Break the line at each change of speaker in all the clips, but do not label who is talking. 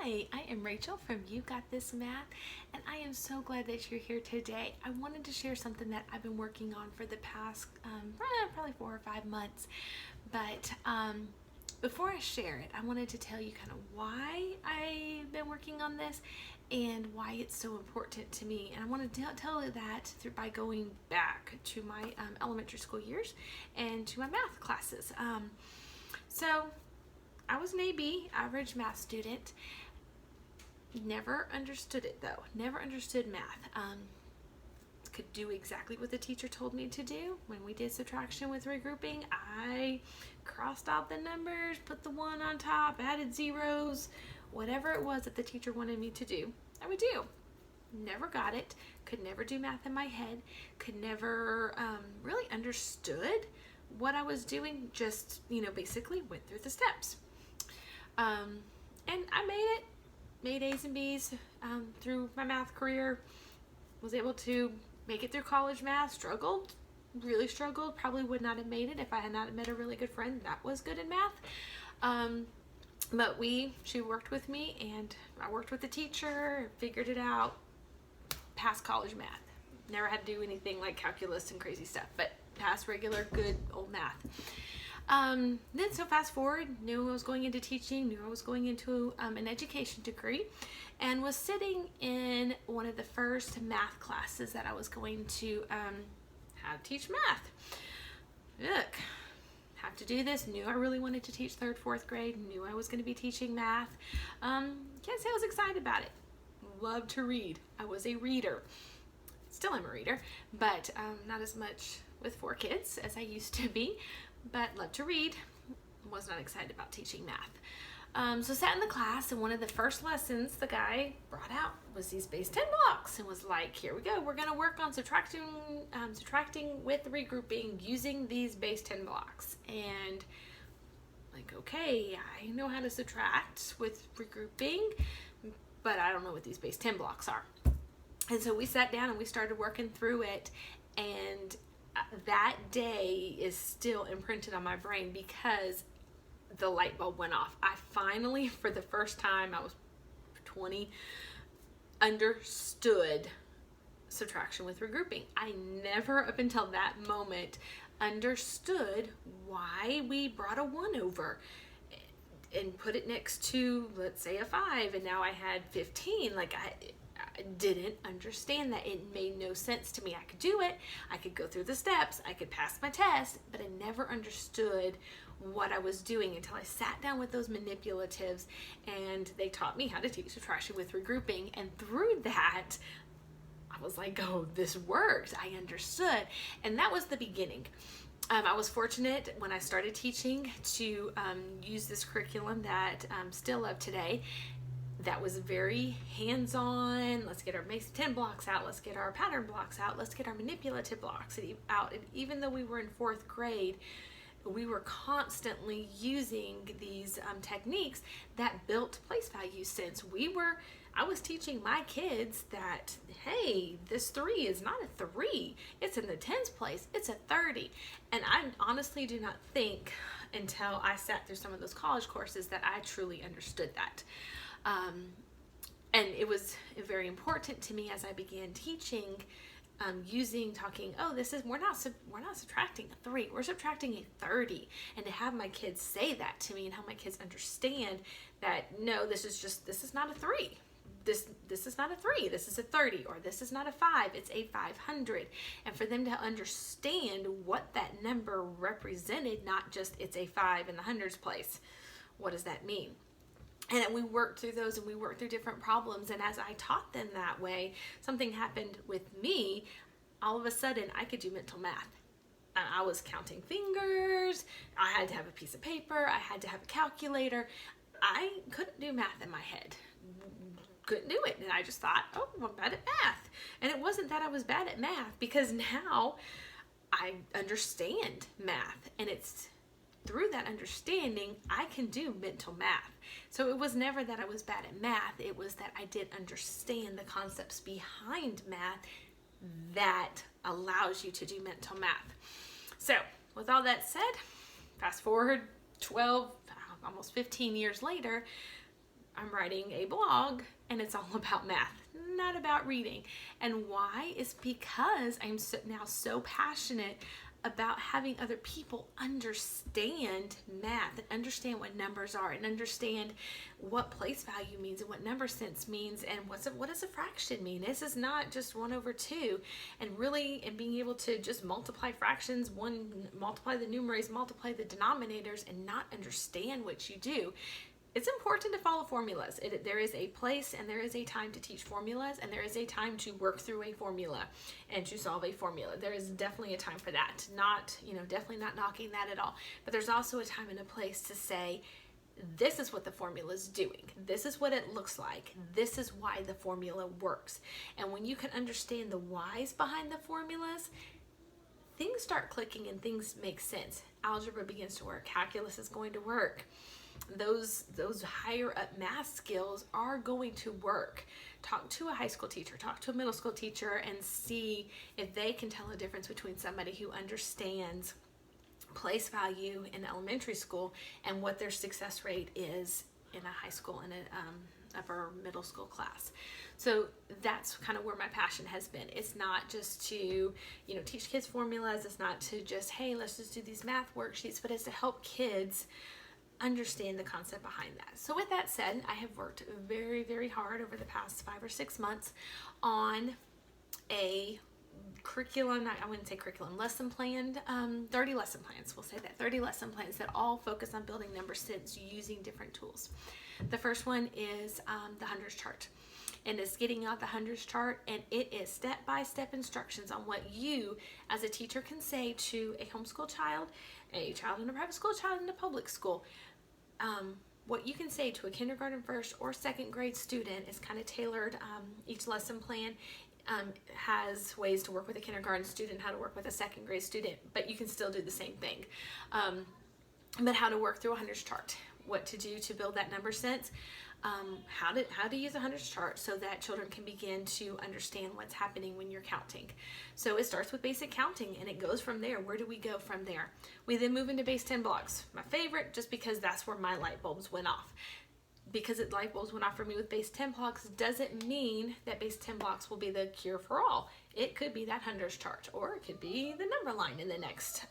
Hi, I am Rachel from You Got This Math, and I am so glad that you're here today. I wanted to share something that I've been working on for the past probably 4 or 5 months. But before I share it, I wanted to tell you kind of why I've been working on this and why it's so important to me. And I want to tell you that by going back to my elementary school years and to my math classes. So I was an AB, average math student. Never understood it though. Never understood math. Could do exactly what the teacher told me to do. When we did subtraction with regrouping, I crossed out the numbers, put the 1 on top, added zeros, whatever it was that the teacher wanted me to do, I would do. Never got it. Could never do math in my head. Could never really understood what I was doing. Just, basically went through the steps. And I made A's and B's through my math career. Was able to make it through college math. Really struggled. Probably would not have made it if I had not met a really good friend that was good in math. But she worked with me, and I worked with the teacher, figured it out, passed college math. Never had to do anything like calculus and crazy stuff, but passed regular good old math. Then so fast forward, knew I was going into teaching, knew I was going into an education degree, and was sitting in one of the first math classes that I was going to have to teach math. Look, have to do this. Knew I really wanted to teach 3rd, 4th grade. Knew I was going to be teaching math. Can't say I was excited about it. Loved to read. I was a reader. Still am a reader, but not as much with 4 kids as I used to be. But loved to read. Was not excited about teaching math. So sat in the class, and one of the first lessons the guy brought out was these base 10 blocks, and was like, here we go, we're going to work on subtracting with regrouping using these base 10 blocks. And like, okay, I know how to subtract with regrouping, but I don't know what these base 10 blocks are. And so we sat down and we started working through it, and that day is still imprinted on my brain because the light bulb went off. I finally, for the first time, I was 20, understood subtraction with regrouping. I never, up until that moment, understood why we brought a 1 over and put it next to, let's say, a 5, and now I had 15. Like, I didn't understand that. It made no sense to me. I could do it, I could go through the steps, I could pass my test, but I never understood what I was doing until I sat down with those manipulatives, and they taught me how to teach subtraction with regrouping. And through that, I was like, oh, this worked. I understood. And that was the beginning. I was fortunate when I started teaching to use this curriculum that still love today. That was very hands-on. Let's get our base 10 blocks out. Let's get our pattern blocks out. Let's get our manipulative blocks out. And even though we were in 4th grade, we were constantly using these techniques that built place value. Since I was teaching my kids that, hey, this 3 is not a 3. It's in the tens place. It's a 30. And I honestly do not think until I sat through some of those college courses that I truly understood that. And it was very important to me as I began teaching, we're not subtracting a 3, we're subtracting a 30. And to have my kids say that to me, and how my kids understand that, no, this is not a 3. This is not a 3, this is a 30, or this is not a 5, it's a 500. And for them to understand what that number represented, not just it's a 5 in the hundreds place. What does that mean? And we worked through those, and we worked through different problems. And as I taught them that way, something happened with me. All of a sudden, I could do mental math. I was counting fingers. I had to have a piece of paper. I had to have a calculator. I couldn't do math in my head. Couldn't do it. And I just thought, oh, I'm bad at math. And it wasn't that I was bad at math, because now I understand math. And it's through that understanding, I can do mental math. So it was never that I was bad at math. It was that I did understand the concepts behind math that allows you to do mental math. So with all that said, fast forward 12, almost 15 years later, I'm writing a blog and it's all about math, not about reading. And why? Is because I'm now so passionate about having other people understand math and understand what numbers are and understand what place value means and what number sense means and what does a fraction mean. This is not just 1/2, and being able to just multiply fractions, multiply the numerators, multiply the denominators, and not understand what you do. It's important to follow formulas. There is a place and there is a time to teach formulas, and there is a time to work through a formula and to solve a formula. There is definitely a time for that. Definitely not knocking that at all. But there's also a time and a place to say, this is what the formula is doing. This is what it looks like. This is why the formula works. And when you can understand the whys behind the formulas, things start clicking and things make sense. Algebra begins to work. Calculus is going to work. Those higher up math skills are going to work. Talk to a high school teacher, talk to a middle school teacher, and see if they can tell a difference between somebody who understands place value in elementary school and what their success rate is in a high school and an upper middle school class. So that's kind of where my passion has been. It's not just to teach kids formulas. It's not to just, hey, let's just do these math worksheets, but it's to help kids understand the concept behind that. So with that said, I have worked very, very hard over the past 5 or 6 months on a curriculum, I wouldn't say curriculum, lesson plan, 30 lesson plans, we'll say that, 30 lesson plans that all focus on building number sense using different tools. The first one is the hundreds chart. And it's getting out the hundreds chart, and it is step-by-step instructions on what you as a teacher can say to a homeschool child, a child in a private school, a child in a public school. What you can say to a kindergarten, first, or second grade student is kind of tailored. Each lesson plan has ways to work with a kindergarten student, how to work with a second grade student, but you can still do the same thing. But how to work through a hundreds chart, what to do to build that number sense, how to use a hundreds chart so that children can begin to understand what's happening when you're counting. So it starts with basic counting and it goes from there. Where do we go from there? We then move into base 10 blocks. My favorite, just because that's where my light bulbs went off. Because light bulbs went off for me with base 10 blocks doesn't mean that base 10 blocks will be the cure for all. It could be that hundreds chart, or it could be the number line in the next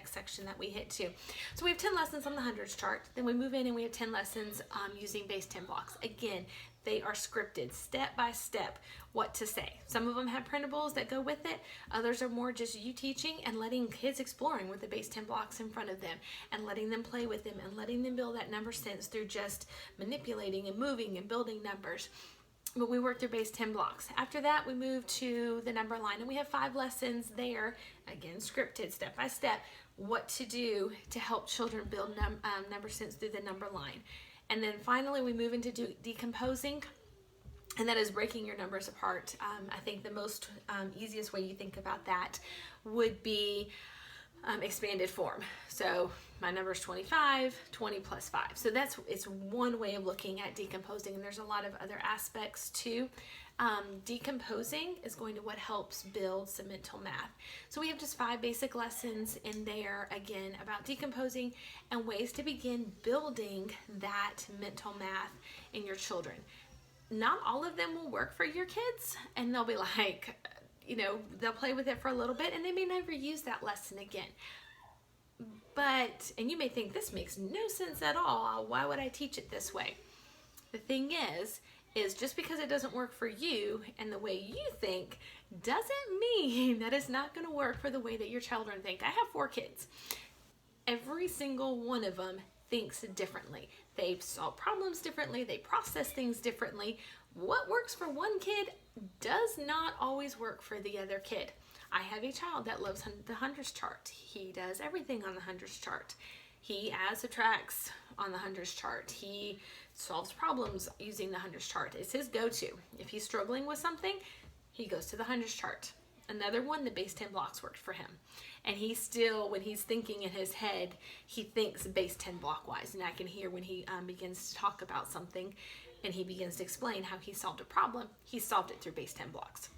section that we hit to. So we have 10 lessons on the hundreds chart. Then we move in and we have 10 lessons using base 10 blocks. Again, they are scripted step by step what to say. Some of them have printables that go with it. Others are more just you teaching and letting kids exploring with the base 10 blocks in front of them and letting them play with them and letting them build that number sense through just manipulating and moving and building numbers. But we work through base 10 blocks. After that, we move to the number line, and we have 5 lessons there, again, scripted step by step, what to do to help children build number sense through the number line. And then finally, we move into decomposing, and that is breaking your numbers apart. I think the most easiest way you think about that would be expanded form. So my number is 25, 20 plus 5. So it's one way of looking at decomposing, and there's a lot of other aspects too. Decomposing is going to what helps build some mental math. So we have just 5 basic lessons in there, again, about decomposing and ways to begin building that mental math in your children. Not all of them will work for your kids, and they'll be like, they'll play with it for a little bit and they may never use that lesson again. And you may think this makes no sense at all. Why would I teach it this way? The thing is just because it doesn't work for you and the way you think doesn't mean that it's not going to work for the way that your children think. I have 4 kids. Every single one of them thinks differently. They solve problems differently. They process things differently. What works for one kid does not always work for the other kid. I have a child that loves the hundreds chart. He does everything on the hundreds chart. He adds, subtracts on the hundreds chart. He solves problems using the hundreds chart. It's his go-to. If he's struggling with something, he goes to the hundreds chart. Another one, the base 10 blocks worked for him. And he still, when he's thinking in his head, he thinks base 10 block wise. And I can hear when he begins to talk about something and he begins to explain how he solved a problem, he solved it through base 10 blocks.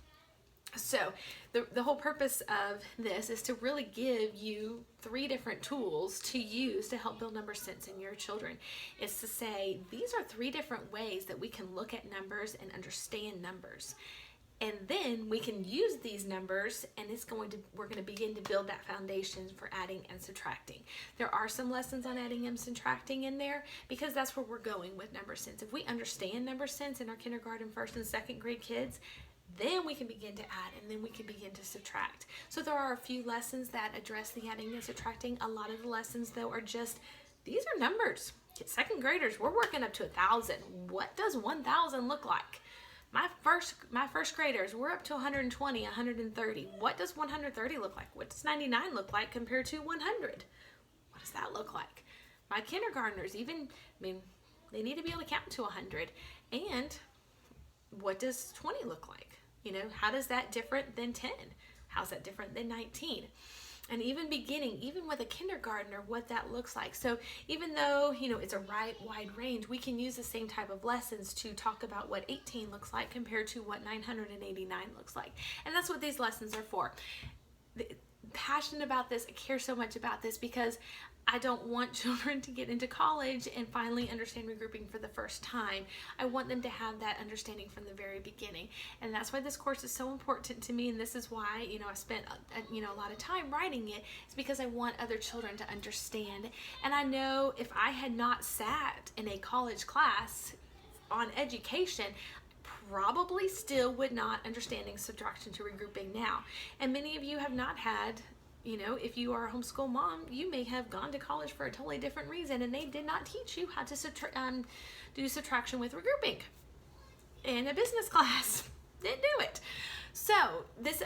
So the whole purpose of this is to really give you 3 different tools to use to help build number sense in your children. It's to say these are 3 different ways that we can look at numbers and understand numbers. And then we can use these numbers, and we're going to begin to build that foundation for adding and subtracting. There are some lessons on adding and subtracting in there because that's where we're going with number sense. If we understand number sense in our kindergarten, first and second grade kids, then we can begin to add, and then we can begin to subtract. So there are a few lessons that address the adding and subtracting. A lot of the lessons, though, are just, these are numbers. Second graders, we're working up to 1,000. What does 1,000 look like? My first graders, we're up to 120, 130. What does 130 look like? What does 99 look like compared to 100? What does that look like? My kindergartners, they need to be able to count to 100. And what does 20 look like? How does that different than 10? How's that different than 19? And even with a kindergartner, what that looks like. So even though, it's a wide range, we can use the same type of lessons to talk about what 18 looks like compared to what 989 looks like. And that's what these lessons are for. Passionate about this, I care so much about this because I don't want children to get into college and finally understand regrouping for the first time. I want them to have that understanding from the very beginning. And that's why this course is so important to me, and this is why, I spent a lot of time writing it. It's because I want other children to understand. And I know if I had not sat in a college class on education, probably still would not understanding subtraction to regrouping now. And many of you have not had, if you are a homeschool mom, you may have gone to college for a totally different reason, and they did not teach you how to do subtraction with regrouping in a business class. Didn't do it. So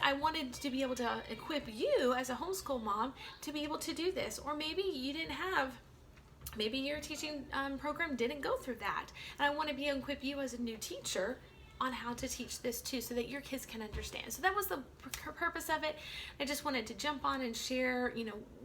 I wanted to be able to equip you as a homeschool mom to be able to do this. Or maybe you didn't have, maybe your teaching program didn't go through that. And I want to be able to equip you as a new teacher on how to teach this too, so that your kids can understand. So that was the purpose of it. I just wanted to jump on and share,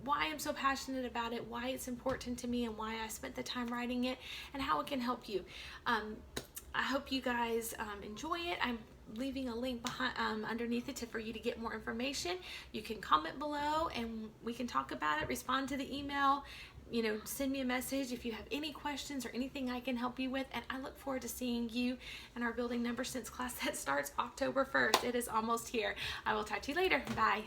why I'm so passionate about it, why it's important to me, and why I spent the time writing it, and how it can help you. I hope you guys enjoy it. I'm leaving a link behind underneath it for you to get more information. You can comment below and we can talk about it, respond to the email, send me a message if you have any questions or anything I can help you with. And I look forward to seeing you in our Building Number Sense class that starts October 1st. It is almost here. I will talk to you later. Bye.